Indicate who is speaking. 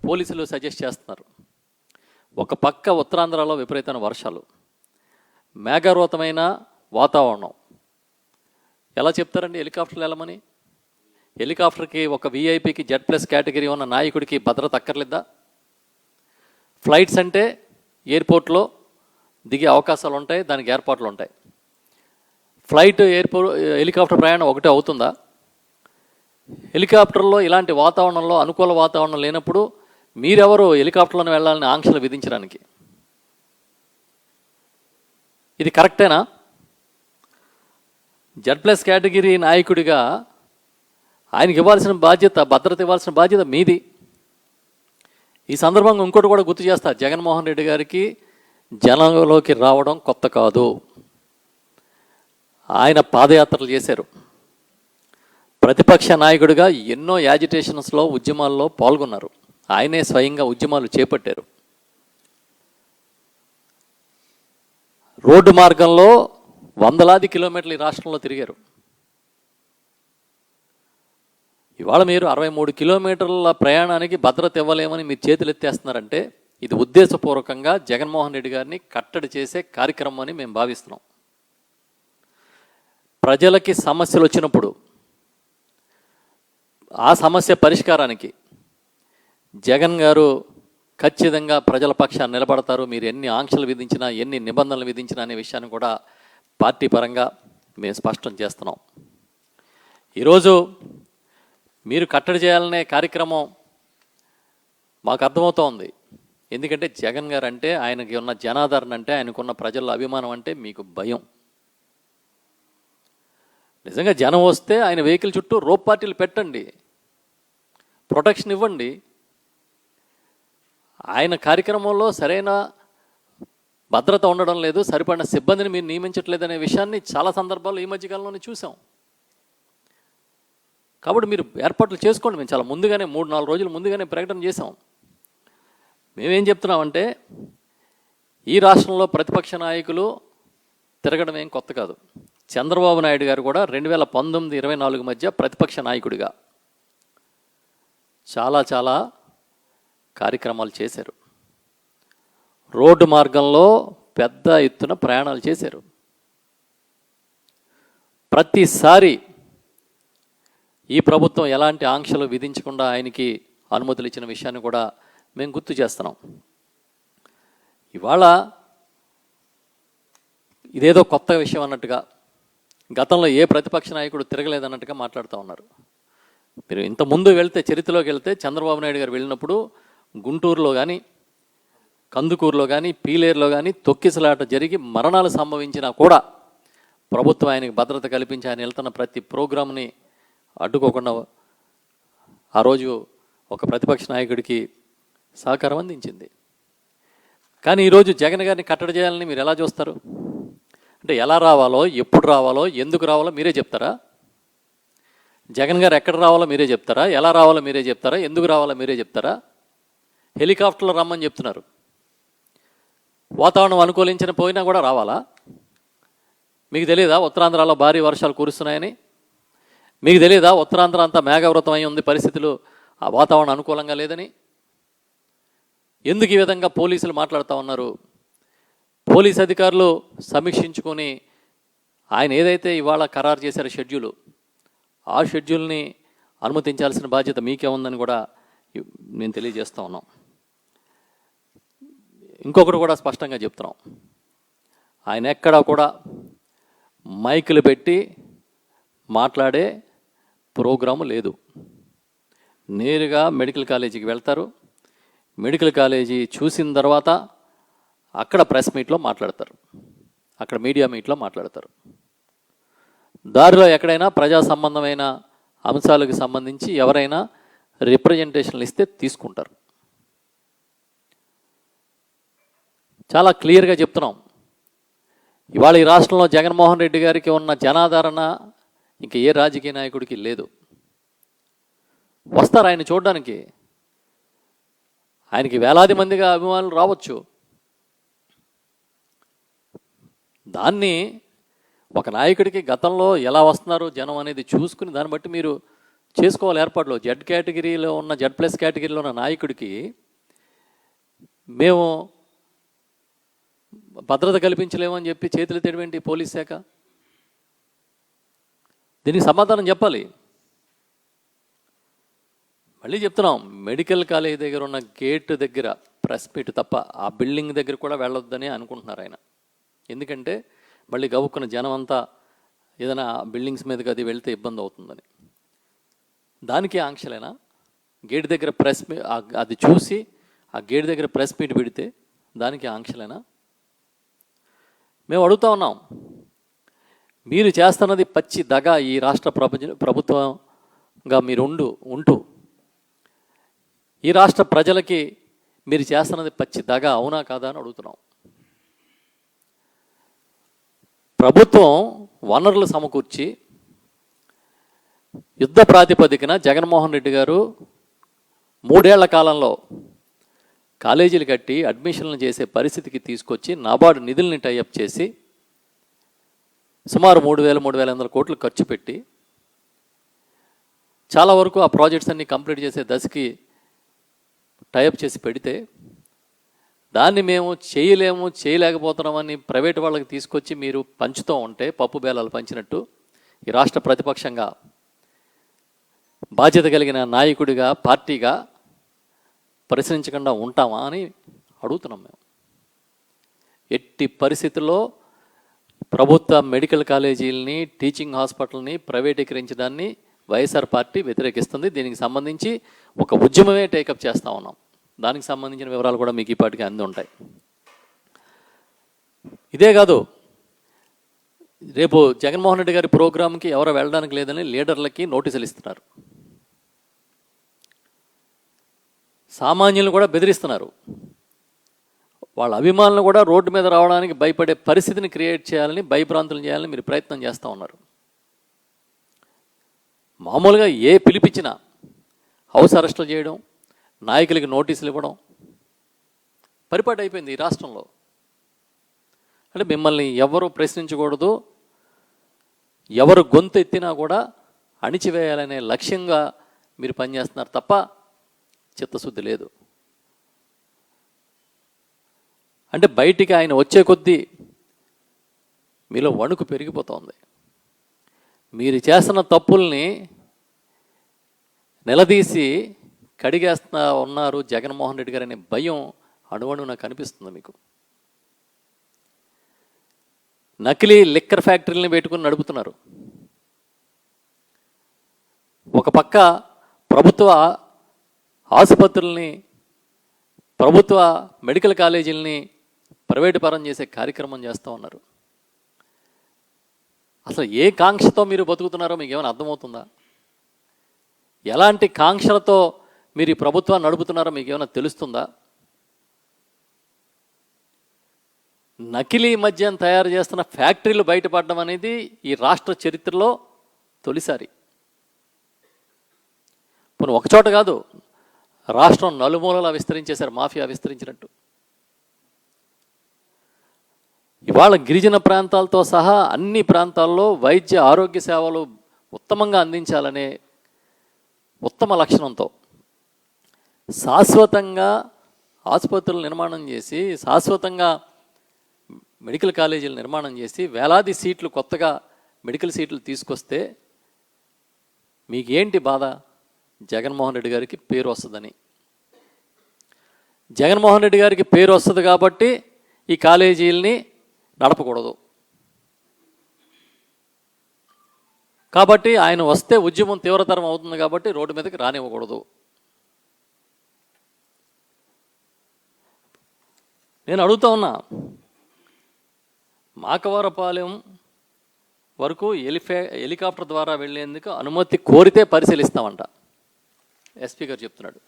Speaker 1: పోలీసులు సజెస్ట్ చేస్తున్నారు. ఒక పక్క ఉత్తరాంధ్రలో విపరీతమైన వర్షాలు, మేఘావృతమైన వాతావరణం. ఎలా చెప్తారండి హెలికాప్టర్లు వెళ్ళమని? హెలికాప్టర్కి ఒక వీఐపీకి Z+ కేటగిరీ ఉన్న నాయకుడికి భద్రత అక్కర్లేదా? ఫ్లైట్స్ అంటే ఎయిర్పోర్ట్లో దిగే అవకాశాలు ఉంటాయి, దానికి ఏర్పాట్లు ఉంటాయి. ఫ్లైట్ హెలికాప్టర్ ప్రయాణం ఒకటే అవుతుందా? హెలికాప్టర్లో ఇలాంటి వాతావరణంలో అనుకూల వాతావరణం లేనప్పుడు మీరెవరు హెలికాప్టర్లోనే వెళ్ళాలని ఆంక్షలు విధించడానికి? ఇది కరెక్టేనా? Z+ కేటగిరీ నాయకుడిగా ఆయనకి ఇవ్వాల్సిన బాధ్యత, భద్రత ఇవ్వాల్సిన బాధ్యత మీది. ఈ సందర్భంగా ఇంకోటి కూడా గుర్తు చేస్తా, జగన్మోహన్ రెడ్డి గారికి జనంలోకి రావడం కొత్త కాదు. ఆయన పాదయాత్రలు చేశారు. ప్రతిపక్ష నాయకుడిగా ఎన్నో యాజిటేషన్స్లో, ఉద్యమాల్లో పాల్గొన్నారు. ఆయనే స్వయంగా ఉద్యమాలు చేపట్టారు. రోడ్డు మార్గంలో వందలాది కిలోమీటర్లు ఈ రాష్ట్రంలో తిరిగారు. ఇవాళ మీరు 63 కిలోమీటర్ల ప్రయాణానికి భద్రత ఇవ్వలేమని మీరు చేతులు ఎత్తేస్తున్నారంటే ఇది ఉద్దేశపూర్వకంగా జగన్మోహన్ రెడ్డి గారిని కట్టడి చేసే కార్యక్రమం అని మేము భావిస్తున్నాం. ప్రజలకి సమస్యలు వచ్చినప్పుడు ఆ సమస్య పరిష్కారానికి జగన్ గారు ఖచ్చితంగా ప్రజల పక్షాన్ని నిలబడతారు. మీరు ఎన్ని ఆంక్షలు విధించినా, ఎన్ని నిబంధనలు విధించినా అనే విషయాన్ని కూడా పార్టీ పరంగా మేము స్పష్టం చేస్తున్నాం. ఈరోజు మీరు కట్టడి చేయాలనే కార్యక్రమం మాకు అర్థమవుతోంది. ఎందుకంటే జగన్ గారు అంటే, ఆయనకి ఉన్న జనాదరణ అంటే, ఆయనకున్న ప్రజల అభిమానం అంటే మీకు భయం. నిజంగా జనం వస్తే ఆయన వెహికల్ చుట్టూ రోప్ పార్టీలు పెట్టండి, ప్రొటెక్షన్ ఇవ్వండి. ఆయన కార్యక్రమంలో సరైన భద్రత ఉండడం లేదు, సరిపడిన సిబ్బందిని మీరు నియమించట్లేదనే విషయాన్ని చాలా సందర్భాల్లో ఈ మధ్యకాలంలోనే చూసాం. కాబట్టి మీరు ఏర్పాట్లు చేసుకోండి. మేము చాలా ముందుగానే 3-4 రోజులు ముందుగానే ప్రకటన చేసాం. మేమేం చెప్తున్నామంటే, ఈ రాష్ట్రంలో ప్రతిపక్ష నాయకులు తిరగడం ఏం కొత్త కాదు. చంద్రబాబు నాయుడు గారు కూడా 2019-24 మధ్య ప్రతిపక్ష నాయకుడిగా చాలా కార్యక్రమాలు చేశారు. రోడ్డు మార్గంలో పెద్ద ఎత్తున ప్రయాణాలు చేశారు. ప్రతిసారి ఈ ప్రభుత్వం ఎలాంటి ఆంక్షలు విధించకుండా ఆయనకి అనుమతులు ఇచ్చిన విషయాన్ని కూడా మేము గుర్తు చేస్తున్నాం. ఇవాళ ఇదేదో కొత్త విషయం అన్నట్టుగా, గతంలో ఏ ప్రతిపక్ష నాయకుడు తిరగలేదన్నట్టుగా మాట్లాడుతూ ఉన్నారు. మీరు ఇంతకుముందు వెళ్తే, చరిత్రలోకి వెళ్తే, చంద్రబాబు నాయుడు గారు వెళ్ళినప్పుడు గుంటూరులో కానీ, కందుకూరులో కానీ, పీలేరులో కానీ తొక్కిసలాట జరిగి మరణాలు సంభవించినా కూడా ప్రభుత్వం ఆయనకి భద్రత కల్పించి ఆయన వెళ్తున్న ప్రతి ప్రోగ్రామ్ని అడ్డుకోకుండా ఆ రోజు ఒక ప్రతిపక్ష నాయకుడికి సహకారం అందించింది. కానీ ఈరోజు జగన్ గారిని కట్టడి చేయాలని మీరు ఎలా చూస్తారు? అంటే ఎలా రావాలో, ఎప్పుడు రావాలో, ఎందుకు రావాలో మీరే చెప్తారా? జగన్ గారు ఎక్కడ రావాలో మీరే చెప్తారా? ఎలా రావాలో మీరే చెప్తారా? ఎందుకు రావాలో మీరే చెప్తారా? హెలికాప్టర్లో రమ్మని చెప్తున్నారు. వాతావరణం అనుకూలించిన పోయినా కూడా రావాలా? మీకు తెలియదా ఉత్తరాంధ్రలో భారీ వర్షాలు కురుస్తున్నాయని? మీకు తెలియదా ఉత్తరాంధ్ర అంతా మేఘావృతం అయి ఉంది, పరిస్థితులు ఆ వాతావరణం అనుకూలంగా లేదని? ఎందుకు ఈ విధంగా పోలీసులు మాట్లాడుతూ ఉన్నారు? పోలీస్ అధికారులు సమీక్షించుకొని ఆయన ఏదైతే ఇవాళ ఖరారు చేశారో షెడ్యూలు, ఆ షెడ్యూల్ని అనుమతించాల్సిన బాధ్యత మీకే ఉందని కూడా నేను తెలియజేస్తూ ఉన్నాం. ఇంకొకటి కూడా స్పష్టంగా చెప్తున్నాం, ఆయన ఎక్కడా కూడా మైకులు పెట్టి మాట్లాడే ప్రోగ్రాము లేదు. నేరుగా మెడికల్ కాలేజీకి వెళ్తారు. మెడికల్ కాలేజీ చూసిన తర్వాత అక్కడ ప్రెస్ మీట్లో మాట్లాడతారు, అక్కడ మీడియా మీట్లో మాట్లాడతారు. దారిలో ఎక్కడైనా ప్రజా సంబంధమైన అంశాలకు సంబంధించి ఎవరైనా రిప్రజెంటేషన్లు ఇస్తే తీసుకుంటారు. చాలా క్లియర్గా చెప్తున్నాం. ఇవాళ ఈ రాష్ట్రంలో జగన్మోహన్ రెడ్డి గారికి ఉన్న జనాదరణ ఇంక ఏ రాజకీయ నాయకుడికి లేదు. వస్తారు ఆయన చూడడానికి, ఆయనకి వేలాది మందిగా అభిమానులు రావచ్చు. దాన్ని ఒక నాయకుడికి గతంలో ఎలా వస్తున్నారు జనం అనేది చూసుకుని దాన్ని బట్టి మీరు చేసుకోవాలి ఏర్పాట్లు. జెడ్ కేటగిరీలో ఉన్న Z+ కేటగిరీలో ఉన్న నాయకుడికి మేము భద్రత కల్పించలేమని చెప్పి చేతులు తెడవేంటి పోలీస్ శాఖ? దీనికి సమాధానం చెప్పాలి. మళ్ళీ చెప్తున్నాం, మెడికల్ కాలేజ్ దగ్గర ఉన్న గేటు దగ్గర ప్రెస్ మీట్ తప్ప ఆ బిల్డింగ్ దగ్గర కూడా వెళ్ళొద్దని అనుకుంటున్నారు ఆయన. ఎందుకంటే మళ్ళీ గవ్వుకున్న జనం అంతా ఏదైనా బిల్డింగ్స్ మీదకి అది వెళ్తే ఇబ్బంది అవుతుందని. దానికి ఆంక్షలేనా? గేట్ దగ్గర అది చూసి ఆ గేట్ దగ్గర ప్రెస్ మీట్ పెడితే దానికి ఆంక్షలేనా? మేము అడుగుతా ఉన్నాం, మీరు చేస్తున్నది పచ్చి దగ. ఈ రాష్ట్ర ప్రభుత్వంగా మీరు ఉంటూ ఈ రాష్ట్ర ప్రజలకి మీరు చేస్తున్నది పచ్చి దగ, అవునా కాదా అని అడుగుతున్నాం. ప్రభుత్వం వనరులు సమకూర్చి యుద్ధ ప్రాతిపదికన జగన్మోహన్ రెడ్డి గారు 3 ఏళ్ల కాలంలో కాలేజీలు కట్టి అడ్మిషన్లు చేసే పరిస్థితికి తీసుకొచ్చి నాబార్డు నిధుల్ని టైఅప్ చేసి సుమారు 3,500 కోట్లు ఖర్చు పెట్టి చాలా వరకు ఆ ప్రాజెక్ట్స్ అన్ని కంప్లీట్ చేసే దశకి టైఅప్ చేసి పెడితే దాన్ని మేము చేయలేకపోతున్నామని ప్రైవేట్ వాళ్ళకి తీసుకొచ్చి మీరు పంచుతూ ఉంటే పప్పు బేలాలు పంచినట్టు ఈ రాష్ట్ర ప్రతిపక్షంగా బాధ్యత కలిగిన నాయకుడిగా పార్టీగా ప్రశ్నించకుండా ఉంటామా అని అడుగుతున్నాం మేము. ఎట్టి పరిస్థితుల్లో ప్రభుత్వ మెడికల్ కాలేజీలని, టీచింగ్ హాస్పిటల్ని ప్రైవేటీకరించడాన్ని వైఎస్ఆర్ పార్టీ వ్యతిరేకిస్తుంది. దీనికి సంబంధించి ఒక ఉద్యమమే టేకప్ చేస్తూ ఉన్నాం. దానికి సంబంధించిన వివరాలు కూడా మీకు ఈ పాటికి అంది ఉంటాయి. ఇదే కాదు, రేపు జగన్మోహన్ రెడ్డి గారి ప్రోగ్రాంకి ఎవరో వెళ్ళడానికి లేదని లీడర్లకి నోటీసులు ఇస్తున్నారు. సామాన్యులను కూడా బెదిరిస్తున్నారు. వాళ్ళ అభిమానులు కూడా రోడ్డు మీద రావడానికి భయపడే పరిస్థితిని క్రియేట్ చేయాలని, భయభ్రాంతులు చేయాలని మీరు ప్రయత్నం చేస్తూ ఉన్నారు. మామూలుగా ఏ పిలిపించినా హౌస్ అరెస్టులు చేయడం, నాయకులకి నోటీసులు ఇవ్వడం పరిపాటి అయిపోయింది ఈ రాష్ట్రంలో. అంటే మిమ్మల్ని ఎవరు ప్రశ్నించకూడదు, ఎవరు గొంతు ఎత్తినా కూడా అణిచివేయాలనే లక్ష్యంగా మీరు పనిచేస్తున్నారు తప్ప చిత్తశుద్ధి లేదు. అంటే బయటికి ఆయన వచ్చే కొద్దీ మీలో వణుకు పెరిగిపోతుంది. మీరు చేస్తున్న తప్పుల్ని నిలదీసి కడిగేస్తున్నా ఉన్నారు జగన్మోహన్ రెడ్డి గారు అనే భయం అణువణువున కనిపిస్తుంది మీకు. నకిలీ లిక్కర్ ఫ్యాక్టరీని పెట్టుకుని నడుపుతున్నారు. ఒక పక్క ప్రభుత్వ ఆసుపత్రుల్ని, ప్రభుత్వ మెడికల్ కాలేజీలని ప్రైవేటు పరం చేసే కార్యక్రమం చేస్తూ ఉన్నారు. అసలు ఏ కాంక్షతో మీరు బతుకుతున్నారో మీకు ఏమైనా అర్థమవుతుందా? ఎలాంటి కాంక్షలతో మీరు ఈ ప్రభుత్వాన్ని నడుపుతున్నారో మీకు ఏమైనా తెలుస్తుందా? నకిలీ మద్యం తయారు చేస్తున్న ఫ్యాక్టరీలు బయటపడడం అనేది ఈ రాష్ట్ర చరిత్రలో తొలిసారి. పోనీ ఒకచోట కాదు, రాష్ట్రం నలుమూలలా విస్తరించేశారు, మాఫియా విస్తరించినట్టు. ఇవాళ గిరిజన ప్రాంతాలతో సహా అన్ని ప్రాంతాల్లో వైద్య ఆరోగ్య సేవలు ఉత్తమంగా అందించాలనే ఉత్తమ లక్షణంతో శాశ్వతంగా ఆసుపత్రులు నిర్మాణం చేసి, శాశ్వతంగా మెడికల్ కాలేజీలు నిర్మాణం చేసి, వేలాది సీట్లు కొత్తగా మెడికల్ సీట్లు తీసుకొస్తే మీకేంటి బాధ? జగన్మోహన్ రెడ్డి గారికి పేరు వస్తుందని. జగన్మోహన్ రెడ్డి గారికి పేరు వస్తుంది కాబట్టి ఈ కాలేజీలని నడపకూడదు. కాబట్టి ఆయన వస్తే ఉద్యమం తీవ్రతరం అవుతుంది కాబట్టి రోడ్డు మీదకి రానివ్వకూడదు. నేను అడుగుతా ఉన్నా, మాకవరపాలెం వరకు హెలికాప్టర్ ద్వారా వెళ్ళేందుకు అనుమతి కోరితే పరిశీలిస్తామంట ఎస్పీ గారు చెప్తున్నాడు.